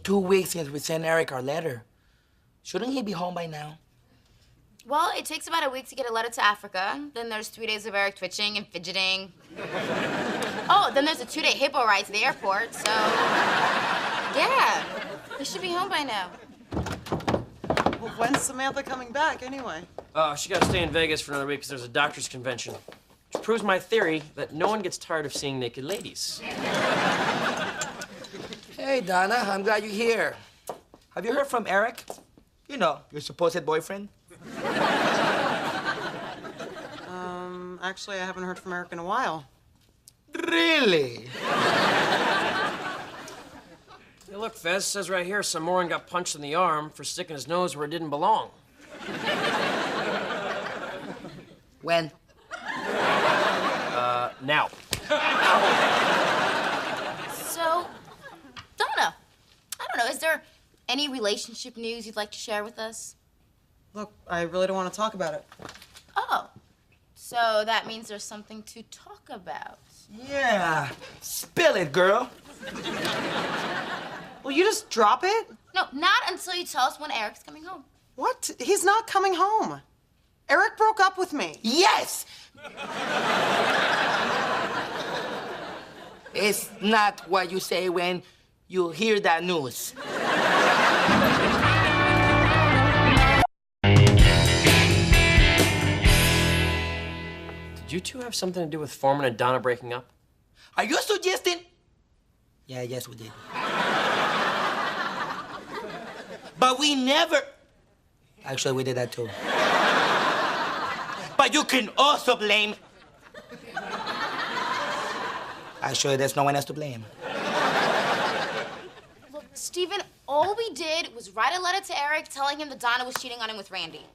2 weeks since we sent Eric our letter. Shouldn't he be home by now? Well, it takes about a week to get a letter to Africa. Then there's 3 days of Eric twitching and fidgeting. Oh, then there's a 2-day hippo ride to the airport, so... Yeah, he should be home by now. Well, when's Samantha coming back, anyway? She gotta stay in Vegas for another week because there's a doctor's convention. Which proves my theory that no one gets tired of seeing naked ladies. Hey, Donna, I'm glad you're here. Have you heard from Eric? You know, your supposed boyfriend? Actually, I haven't heard from Eric in a while. Really? Hey, look, Fez says right here some moron got punched in the arm for sticking his nose where it didn't belong. When? Now. So, Donna, I don't know, is there any relationship news you'd like to share with us? Look, I really don't want to talk about it. Oh, so that means there's something to talk about. Yeah. Spill it, girl. Will you just drop it? No, not until you tell us when Eric's coming home. What? He's not coming home. Eric broke up with me. Yes! It's not what you say when you hear that news. Did you two have something to do with Foreman and Donna breaking up? Are you suggesting? Yeah, yes, we did. But we never... Actually, we did that too. But you can also blame... Actually, there's no one else to blame. Look, Stephen, all we did was write a letter to Eric telling him that Donna was cheating on him with Randy.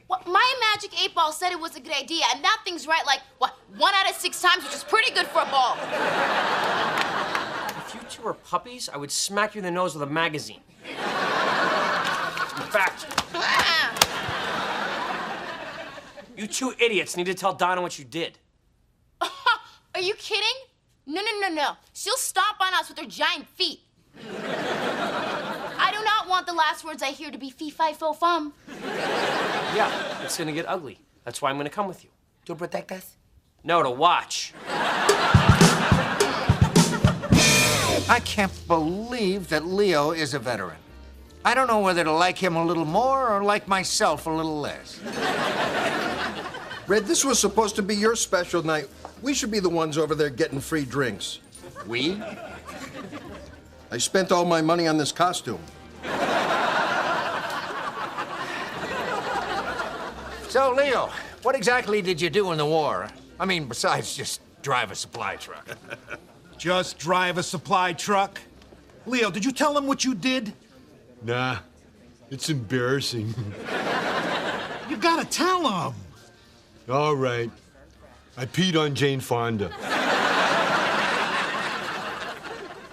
Well, my magic 8-ball said it was a good idea, and that thing's right like, what, 1 out of 6 times, which is pretty good for a ball. If you two were puppies, I would smack you in the nose with a magazine. In fact, you two idiots need to tell Donna what you did. Are you kidding? No. She'll stomp on us with her giant feet. I do not want the last words I hear to be fee-fi-fo-fum. Yeah, it's gonna get ugly. That's why I'm gonna come with you. To protect us? No, to watch. I can't believe that Leo is a veteran. I don't know whether to like him a little more or like myself a little less. Red, this was supposed to be your special night. We should be the ones over there getting free drinks. We? I spent all my money on this costume. So, Leo, what exactly did you do in the war? I mean, besides just drive a supply truck. Just drive a supply truck? Leo, did you tell him what you did? Nah, it's embarrassing. You gotta tell him. All right. I peed on Jane Fonda.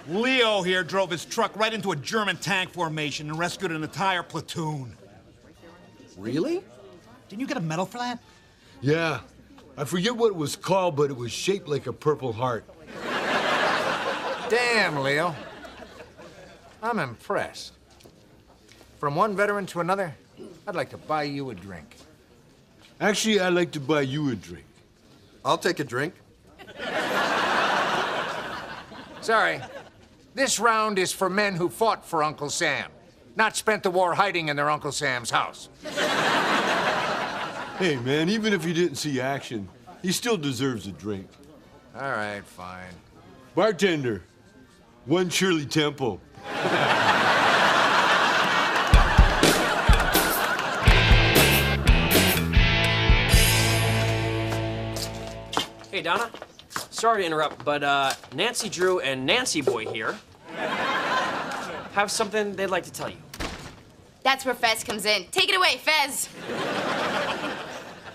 Leo here drove his truck right into a German tank formation and rescued an entire platoon. Really? Didn't you get a medal for that? Yeah, I forget what it was called, but it was shaped like a Purple Heart. Damn, Leo. I'm impressed. From one veteran to another, I'd like to buy you a drink. Actually, I'd like to buy you a drink. I'll take a drink. Sorry. This round is for men who fought for Uncle Sam, not spent the war hiding in their Uncle Sam's house. Hey, man, even if he didn't see action, he still deserves a drink. All right, fine. Bartender, one Shirley Temple. Hey, Donna. Sorry to interrupt, but Nancy Drew and Nancy Boy here have something they'd like to tell you. That's where Fez comes in. Take it away, Fez.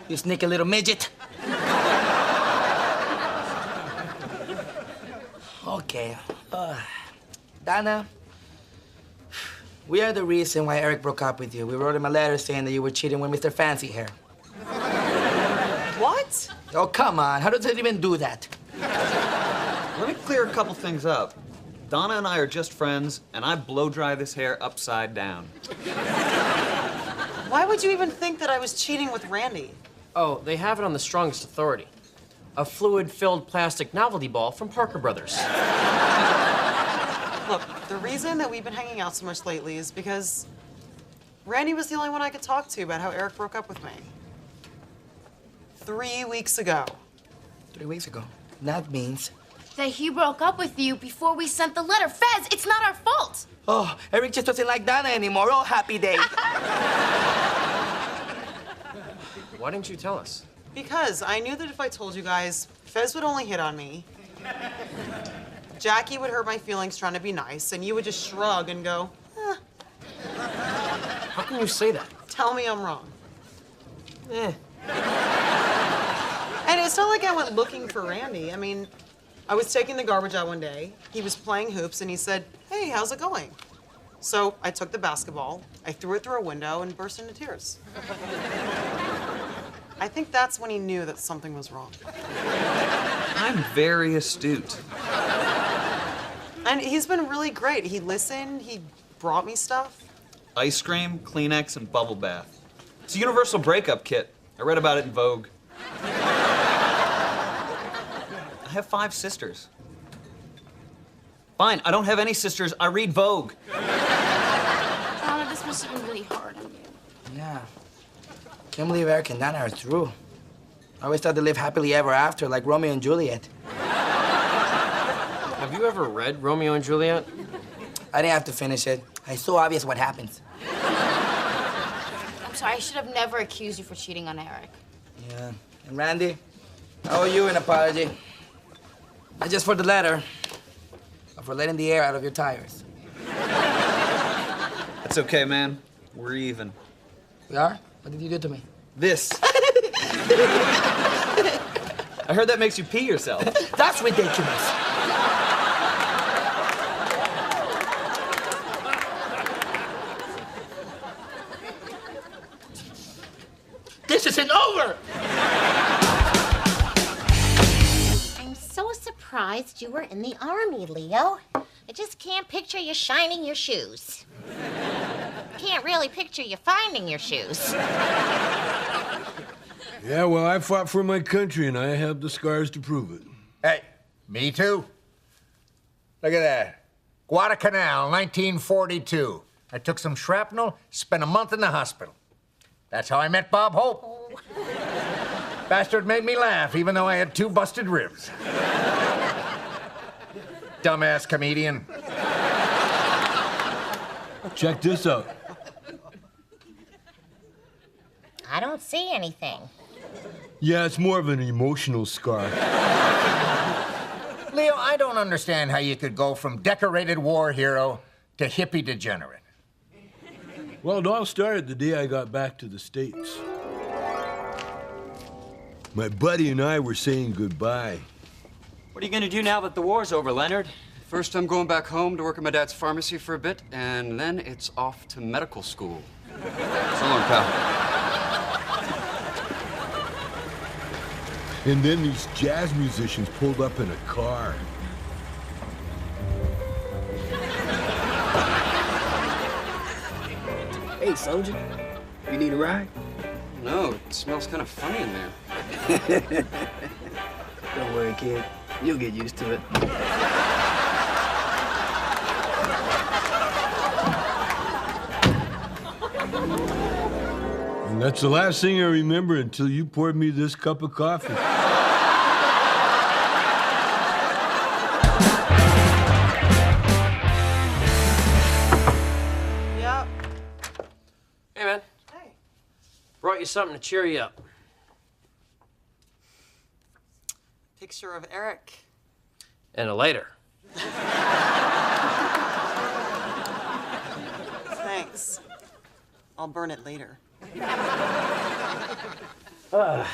You sneaky little midget. Okay. Donna, we are the reason why Eric broke up with you. We wrote him a letter saying that you were cheating with Mr. Fancy Hair. What? Oh, come on. How does it even do that? Let me clear a couple things up. Donna and I are just friends, and I blow dry this hair upside down. Why would you even think that I was cheating with Randy? Oh, they have it on the strongest authority. A fluid-filled plastic novelty ball from Parker Brothers. Look, the reason that we've been hanging out so much lately is because Randy was the only one I could talk to about how Eric broke up with me. 3 weeks ago. 3 weeks ago. That means... That he broke up with you before we sent the letter. Fez, it's not our fault. Oh, Eric just doesn't like Donna anymore. Oh, happy day. Why didn't you tell us? Because I knew that if I told you guys, Fez would only hit on me. Jackie would hurt my feelings trying to be nice, and you would just shrug and go, eh. How can you say that? Tell me I'm wrong. Eh. And it's not like I went looking for Randy. I mean, I was taking the garbage out one day. He was playing hoops, and he said, hey, how's it going? So I took the basketball, I threw it through a window, and burst into tears. I think that's when he knew that something was wrong. I'm very astute. And he's been really great. He listened, he brought me stuff. Ice cream, Kleenex, and bubble bath. It's a universal breakup kit. I read about it in Vogue. I have 5 sisters. Fine, I don't have any sisters. I read Vogue. Donna, this must have been really hard on you. Yeah. Can't believe Eric and Donna are through. I always thought they live happily ever after, like Romeo and Juliet. Have you ever read Romeo and Juliet? I didn't have to finish it. It's so obvious what happens. I'm sorry, I should have never accused you for cheating on Eric. Yeah. And Randy, I owe you an apology. Not just for the letter, but for letting the air out of your tires. That's okay, man. We're even. We are? What did you do to me? This. I heard that makes you pee yourself. That's ridiculous. This isn't over! I'm so surprised you were in the army, Leo. I just can't picture you shining your shoes. Can't really picture you finding your shoes. Yeah, well, I fought for my country, and I have the scars to prove it. Hey, me too. Look at that. Guadalcanal, 1942. I took some shrapnel, spent a month in the hospital. That's how I met Bob Hope. Bastard made me laugh, even though I had 2 busted ribs. Dumbass comedian. Check this out. I don't see anything. Yeah, it's more of an emotional scar. Leo, I don't understand how you could go from decorated war hero to hippie degenerate. Well, it all started the day I got back to the States. My buddy and I were saying goodbye. What are you gonna do now that the war's over, Leonard? First, I'm going back home to work at my dad's pharmacy for a bit, and then it's off to medical school. So long, pal. And then these jazz musicians pulled up in a car. Hey, soldier. You need a ride? No, it smells kind of funny in there. Don't worry, kid. You'll get used to it. And that's the last thing I remember until you poured me this cup of coffee. Yep. Hey, man. Hey. Brought you something to cheer you up. Picture of Eric. And a lighter. Thanks. I'll burn it later. I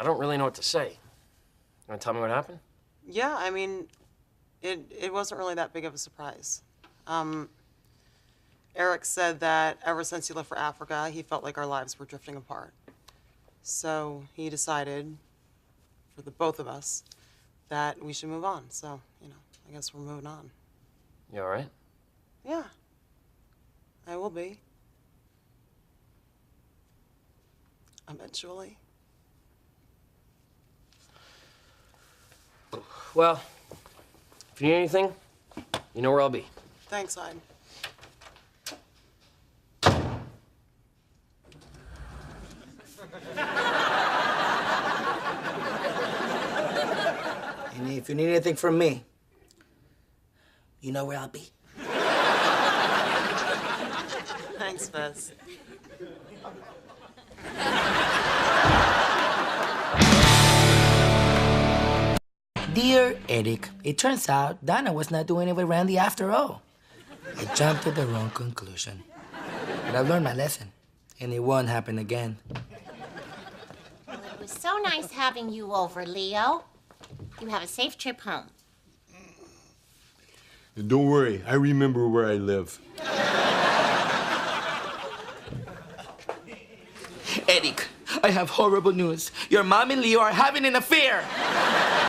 don't really know what to say. You wanna tell me what happened? Yeah, I mean, it wasn't really that big of a surprise. Eric said that ever since he left for Africa, he felt like our lives were drifting apart. So he decided, for the both of us, that we should move on. So, you know, I guess we're moving on. You all right? Yeah, I will be. Eventually. Well, if you need anything, you know where I'll be. Thanks, Hyde. And if you need anything from me, you know where I'll be. Thanks, Fez. Dear Eric, it turns out Donna was not doing it with Randy after all. I jumped to the wrong conclusion. But I've learned my lesson, and it won't happen again. Well, it was so nice having you over, Leo. You have a safe trip home. Don't worry, I remember where I live. Eric, I have horrible news. Your mom and Leo are having an affair.